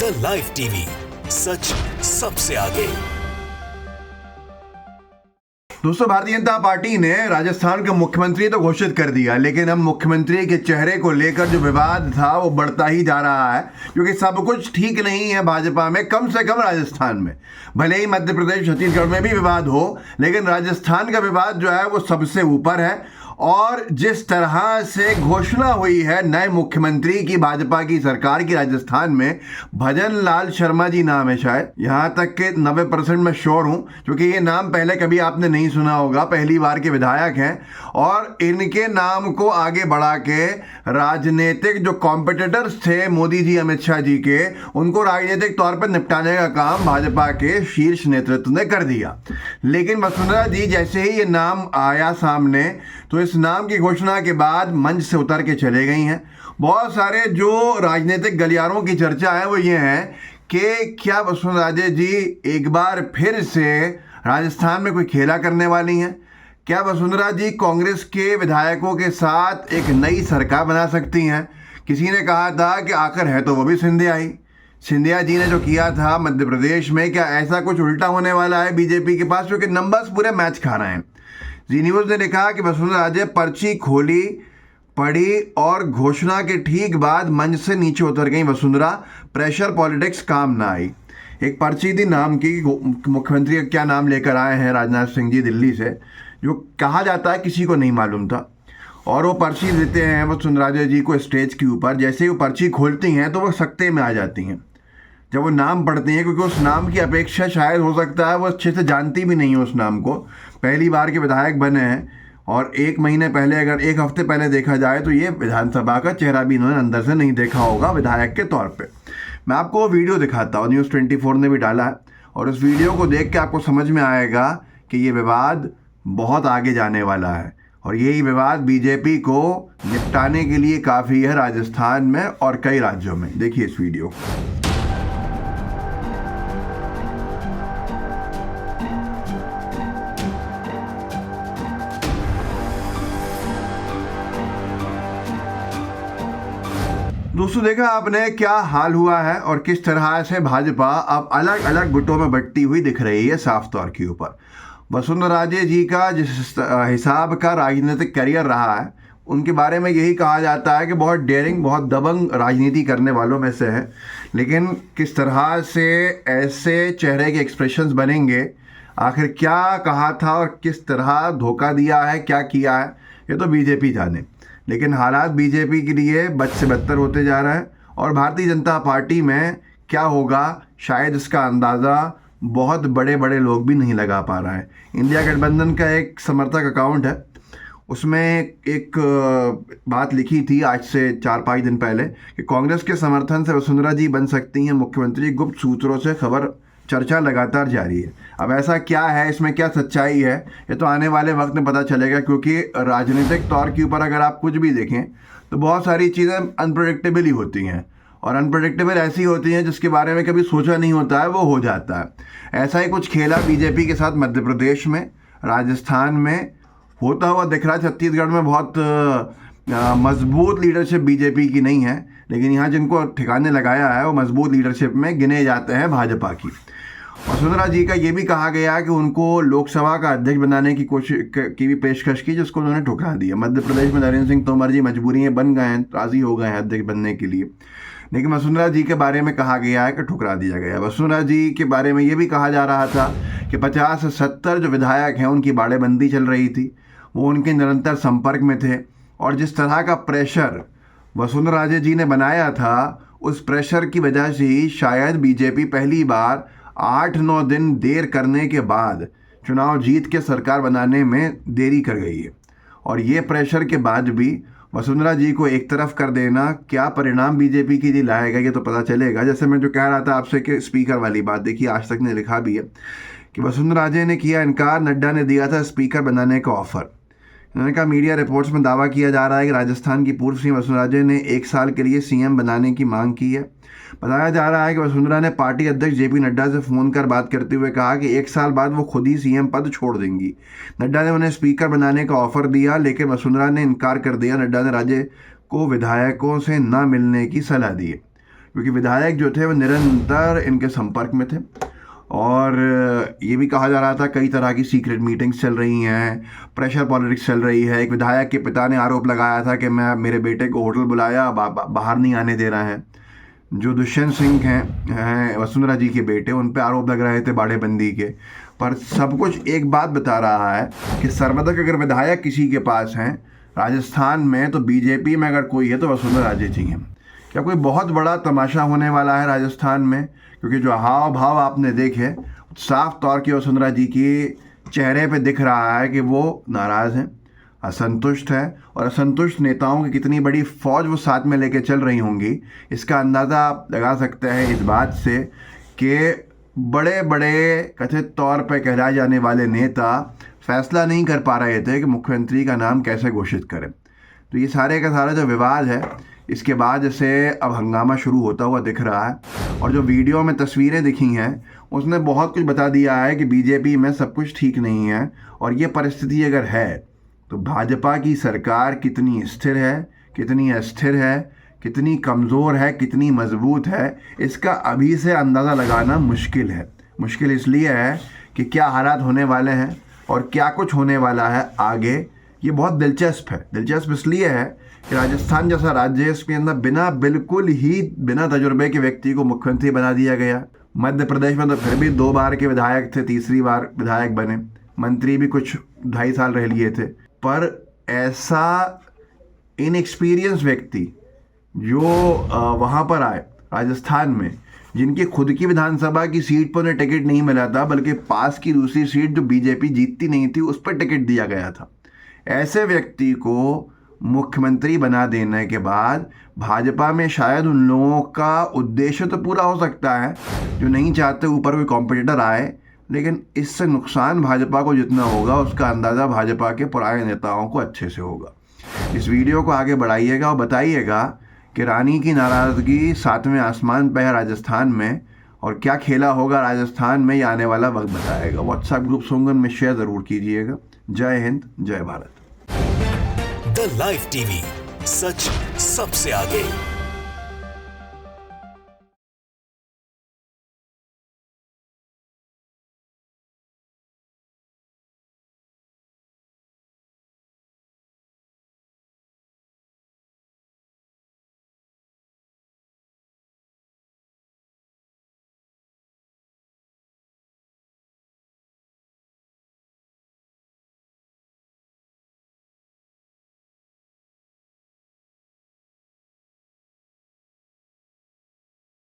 The live TV, सच सबसे आगे। दोस्तों, भारतीय जनता पार्टी ने राजस्थान का मुख्यमंत्री तो घोषित कर दिया, लेकिन अब मुख्यमंत्री के चेहरे को लेकर जो विवाद था वो बढ़ता ही जा रहा है, क्योंकि सब कुछ ठीक नहीं है भाजपा में, कम से कम राजस्थान में। भले ही मध्य प्रदेश छत्तीसगढ़ में भी विवाद हो, लेकिन राजस्थान का विवाद जो है वो सबसे ऊपर है। और जिस तरह से घोषणा हुई है नए मुख्यमंत्री की भाजपा की सरकार की राजस्थान में, भजन लाल शर्मा जी नाम है, शायद यहाँ तक के 90% मैं श्योर हूँ, क्योंकि ये नाम पहले कभी आपने नहीं सुना होगा, पहली बार के विधायक हैं। और इनके नाम को आगे बढ़ा के राजनीतिक जो कॉम्पिटिटर्स थे मोदी जी अमित शाह जी के, उनको राजनीतिक तौर पर निपटाने का काम भाजपा के शीर्ष नेतृत्व ने कर दिया। लेकिन वसुंधरा जी जैसे ही ये नाम आया सामने, तो इस नाम की घोषणा के बाद मंच से उतर के चले गई हैं। बहुत सारे जो राजनीतिक गलियारों की चर्चा है वो ये है कि क्या वसुंधरा जी एक बार फिर से राजस्थान में कोई खेला करने वाली हैं? क्या वसुंधरा जी कांग्रेस के विधायकों के साथ एक नई सरकार बना सकती हैं? किसी ने कहा था कि आखिर है तो वो भी सिंधिया ही। सिंधिया जी ने जो किया था मध्य प्रदेश में, क्या ऐसा कुछ उल्टा होने वाला है बीजेपी के पास, क्योंकि नंबर्स पूरे मैच खा रहे हैं। जी न्यूज़ ने लिखा कि वसुंधरा राजे पर्ची खोली, पढ़ी और घोषणा के ठीक बाद मंच से नीचे उतर गई वसुंधरा। प्रेशर पॉलिटिक्स काम ना आई। एक पर्ची थी नाम की, मुख्यमंत्री का क्या नाम लेकर आए हैं राजनाथ सिंह जी दिल्ली से, जो कहा जाता है किसी को नहीं मालूम था। और वो पर्ची देते हैं वसुंधरा राजे जी को स्टेज के ऊपर। जैसे ही वो पर्ची खोलती हैं तो वो सकते में आ जाती हैं जब वो नाम पढ़ती हैं, क्योंकि उस नाम की अपेक्षा शायद हो सकता है वो अच्छे से जानती भी नहीं है उस नाम को। पहली बार के विधायक बने हैं और एक महीने पहले, अगर एक हफ्ते पहले देखा जाए तो ये विधानसभा का चेहरा भी इन्होंने अंदर से नहीं देखा होगा विधायक के तौर पे। मैं आपको वो वीडियो दिखाता हूँ, न्यूज़ 24 ने भी डाला है, और उस वीडियो को देख के आपको समझ में आएगा कि ये विवाद बहुत आगे जाने वाला है। और यही विवाद बीजेपी को निपटाने के लिए काफ़ी है राजस्थान में और कई राज्यों में। देखिए इस वीडियो को। दोस्तों, देखा आपने क्या हाल हुआ है और किस तरह से भाजपा अब अलग अलग गुटों में बंटती हुई दिख रही है साफ तौर के ऊपर। वसुंधरा राजे जी का जिस हिसाब का राजनीतिक करियर रहा है, उनके बारे में यही कहा जाता है कि बहुत डेयरिंग, बहुत दबंग राजनीति करने वालों में से है। लेकिन किस तरह से ऐसे चेहरे के एक्सप्रेशंस बनेंगे, आखिर क्या कहा था और किस तरह धोखा दिया है, क्या किया है, ये तो बीजेपी जाने। लेकिन हालात बीजेपी के लिए बद से बदतर होते जा रहे हैं और भारतीय जनता पार्टी में क्या होगा शायद इसका अंदाज़ा बहुत बड़े बड़े लोग भी नहीं लगा पा रहे हैं। इंडिया गठबंधन का एक समर्थक अकाउंट है, उसमें एक बात लिखी थी आज से 4-5 दिन पहले कि कांग्रेस के समर्थन से वसुंधरा जी बन सकती हैं मुख्यमंत्री। गुप्त सूत्रों से खबर, चर्चा लगातार जारी है। अब ऐसा क्या है, इसमें क्या सच्चाई है, ये तो आने वाले वक्त में पता चलेगा, क्योंकि राजनीतिक तौर के ऊपर अगर आप कुछ भी देखें तो बहुत सारी चीज़ें अनप्रेडिक्टेबल ही होती हैं, और अनप्रेडिक्टेबल ऐसी होती हैं जिसके बारे में कभी सोचा नहीं होता है वो हो जाता है। ऐसा ही कुछ खेला बीजेपी के साथ मध्य प्रदेश में, राजस्थान में होता हुआ दिख रहा है। छत्तीसगढ़ में बहुत मजबूत लीडरशिप बीजेपी की नहीं है, लेकिन यहाँ जिनको ठिकाने लगाया है वो मजबूत लीडरशिप में गिने जाते हैं भाजपा की। वसुंधरा जी का ये भी कहा गया कि उनको लोकसभा का अध्यक्ष बनाने की कोशिश की भी पेशकश की, जिसको उन्होंने ठुकरा दिया। मध्य प्रदेश में नरेंद्र सिंह तोमर जी मजबूरी में बन गए हैं, राज़ी हो गए हैं अध्यक्ष बनने के लिए, लेकिन वसुंधरा जी के बारे में कहा गया है कि ठुकरा दिया गया। वसुंधरा जी के बारे में ये भी कहा जा रहा था कि 50 से 70 जो विधायक हैं उनकी बाड़ेबंदी चल रही थी, वो उनके निरंतर संपर्क में थे, और जिस तरह का प्रेशर वसुंधरा राजे जी ने बनाया था, उस प्रेशर की वजह से ही शायद बीजेपी पहली बार 8-9 दिन देर करने के बाद चुनाव जीत के सरकार बनाने में देरी कर गई है। और ये प्रेशर के बाद भी वसुंधरा जी को एक तरफ कर देना क्या परिणाम बीजेपी के लिए लाएगा, ये तो पता चलेगा। जैसे मैं जो कह रहा था आपसे कि स्पीकर वाली बात, देखिए आज तक ने लिखा भी है कि वसुंधरा राजे ने किया इनकार, नड्डा ने दिया था स्पीकर बनाने का ऑफर। उन्होंने कहा मीडिया रिपोर्ट्स में दावा किया जा रहा है कि राजस्थान की पूर्व सीएम वसुंधरा राजे ने 1 साल के लिए सीएम बनाने की मांग की है। बताया जा रहा है कि वसुंधरा ने पार्टी अध्यक्ष जेपी नड्डा से फ़ोन कर बात करते हुए कहा कि 1 साल बाद वो खुद ही सीएम पद छोड़ देंगी। नड्डा ने उन्हें स्पीकर बनाने का ऑफर दिया, लेकिन वसुंधरा ने इनकार कर दिया। नड्डा ने राजे को विधायकों से न मिलने की सलाह दी। क्योंकि विधायक जो थे वो निरंतर इनके संपर्क में थे। और ये भी कहा जा रहा था कई तरह की सीक्रेट मीटिंग्स चल रही हैं, प्रेशर पॉलिटिक्स चल रही है। एक विधायक के पिता ने आरोप लगाया था कि मैं मेरे बेटे को होटल बुलाया, बाहर नहीं आने दे रहा है। जो दुष्यंत सिंह हैं वसुंधरा जी के बेटे, उन पे आरोप लग रहे थे बाड़ेबंदी के। पर सब कुछ एक बात बता रहा है कि सर्वदा अगर विधायक किसी के पास हैं राजस्थान में, तो बीजेपी में अगर कोई है तो वसुंधरा राजे जी हैं। क्या कोई बहुत बड़ा तमाशा होने वाला है राजस्थान में? क्योंकि जो हाव भाव आपने देखे, साफ तौर की वसुंधरा जी की चेहरे पे दिख रहा है कि वो नाराज़ हैं, असंतुष्ट है। और असंतुष्ट नेताओं की कितनी बड़ी फौज वो साथ में लेके चल रही होंगी, इसका अंदाज़ा आप लगा सकते हैं इस बात से कि बड़े बड़े कथित तौर पर कहलाए जाने वाले नेता फैसला नहीं कर पा रहे थे कि मुख्यमंत्री का नाम कैसे घोषित करें। तो ये सारे का सारा जो विवाद है, इसके बाद से अब हंगामा शुरू होता हुआ दिख रहा है। और जो वीडियो में तस्वीरें दिखी हैं उसने बहुत कुछ बता दिया है कि बीजेपी में सब कुछ ठीक नहीं है। और ये परिस्थिति अगर है तो भाजपा की सरकार कितनी स्थिर है, कितनी अस्थिर है, कितनी कमज़ोर है, कितनी मजबूत है, इसका अभी से अंदाज़ा लगाना मुश्किल है। मुश्किल इसलिए है कि क्या हालात होने वाले हैं और क्या कुछ होने वाला है आगे, ये बहुत दिलचस्प है। दिलचस्प इसलिए है कि राजस्थान जैसा राज्य, इसके अंदर बिल्कुल ही बिना तजुर्बे के व्यक्ति को मुख्यमंत्री बना दिया गया। मध्य प्रदेश में तो फिर भी 2 बार के विधायक थे, तीसरी बार विधायक बने, मंत्री भी कुछ 2.5 साल रह लिए थे। पर ऐसा इनएक्सपीरियंस व्यक्ति जो वहाँ पर आए राजस्थान में, जिनकी खुद की विधानसभा की सीट पर उन्हें टिकट नहीं मिला था, बल्कि पास की दूसरी सीट जो बीजेपी जीतती नहीं थी उस पर टिकट दिया गया था, ऐसे व्यक्ति को मुख्यमंत्री बना देने के बाद भाजपा में शायद उन लोगों का उद्देश्य तो पूरा हो सकता है जो नहीं चाहते ऊपर कोई कॉम्पिटिटर आए, लेकिन इससे नुकसान भाजपा को जितना होगा उसका अंदाज़ा भाजपा के पुराने नेताओं को अच्छे से होगा। इस वीडियो को आगे बढ़ाइएगा और बताइएगा कि रानी की नाराज़गी 7वें आसमान पर है राजस्थान में, और क्या खेला होगा राजस्थान में, ये आने वाला वक्त बताएगा। व्हाट्सएप ग्रुप सोंगन में शेयर ज़रूर कीजिएगा। जय हिंद, जय भारत। द लाइव टीवी, सच सबसे आगे।